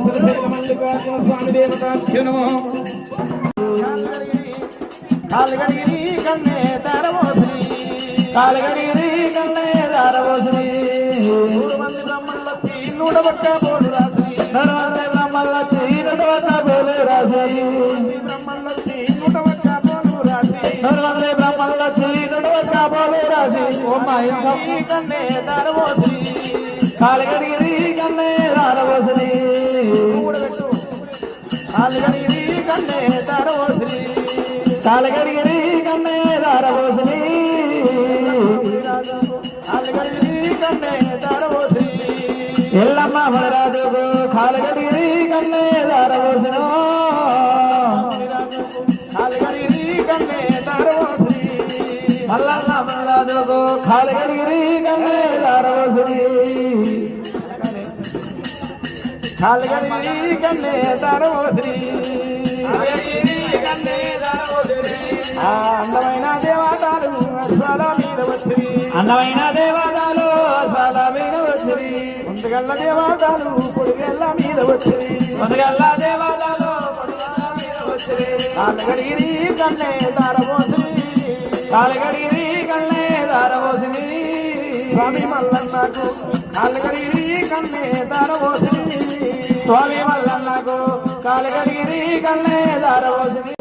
మల్లికార్జున స్వామి దేవతాభ్యో నమో కాలగడిగిరి కన్నే దారవోశ్రీ కాలగడిగిరి కన్నే దారవోశ్రీ 100 మంది బ్రహ్మణులొచ్చి 101 బోలు రాసి 100 మంది బ్రహ్మణులొచ్చి 101 బోలు రాసి బ్రహ్మణులొచ్చి 101 బోలు రాసి 100 మంది బ్రహ్మణులొచ్చి 101 బోలు రాసి ఓం మాయి కన్నే దారవోశ్రీ కాలగడిగిరి కన్నే దారవోశ్రీ కాలగడిగిరి కన్నే దారవోశ్రీ కాలగడిగిరి కన్నే దారవోశ్రీ కాలగడిగిరి కన్నే దారవోశ్రీ ఎల్లమ్మ మహారాజుకు కాలగడిగిరి కన్నే దారవోశ్రీ కాలగడిగిరి కన్నే దారవోశ్రీ మల్లన్న మహారాజుకు కాలగడిగిరి కన్నే దారవోశ్రీ కాలగడిగిరి కన్నే దారవోశ్రీ అందమైన దేవతలు అశ్వాల మీద వచ్చి అందమైన దేవతలు అశ్వాల మీద వచ్చి ముందుగల్ల దేవతలు పొడిగల్ల మీద వచ్చి ముందుగల్ల దేవతలు పొడిగల్ల మీద వచ్చి కాలగడిగిరి కన్నే దారవోశ్రీ కాలగడిగిరి కన్నే దారవోశ్రీ స్వామి మల్లన్నకు కాలగడిగిరి కన్నే దారవోశ్రీ స్వామి మల్లన్నకు కాలగడిగిరి కన్నే దారవోశ్రీ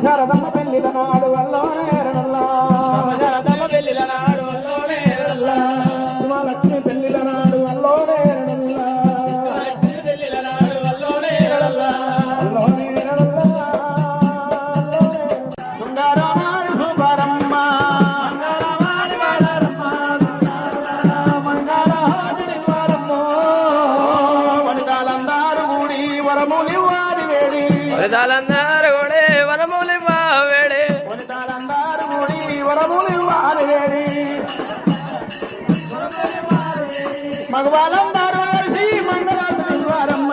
శారదమ్మ పెళ్లిల నాడు శారదమ్మ పెళ్లిల నాడు లక్ష్మి పెళ్లిల నాడు సుందరమాని సుందరమ్మ వనితాలందరూ కూడి వరములివ్వాలి వేడి వనితాలందరూ కూడా వరములివ్వాలి వనితాలందరూ కూడి వరములివ్వాలి వేడి మగవాళ్ళందరూ కలిసి మంగళారతి వారమ్మ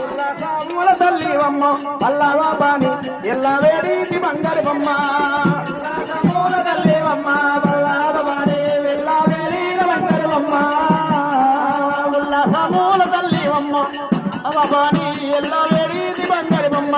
ఉల్లాసముల తల్లివమ్మ పల్లవ పాని ఎల్ల వేడి బంగారు బొమ్మ ఉల్లాసముల తల్లివమ్మ పల్లవ పాని ఎల్ల వేడి బంగారు బొమ్మ ఉల్లాసముల తల్లివమ్మ అవపాని ఎల్ల వేడి బంగారు బొమ్మ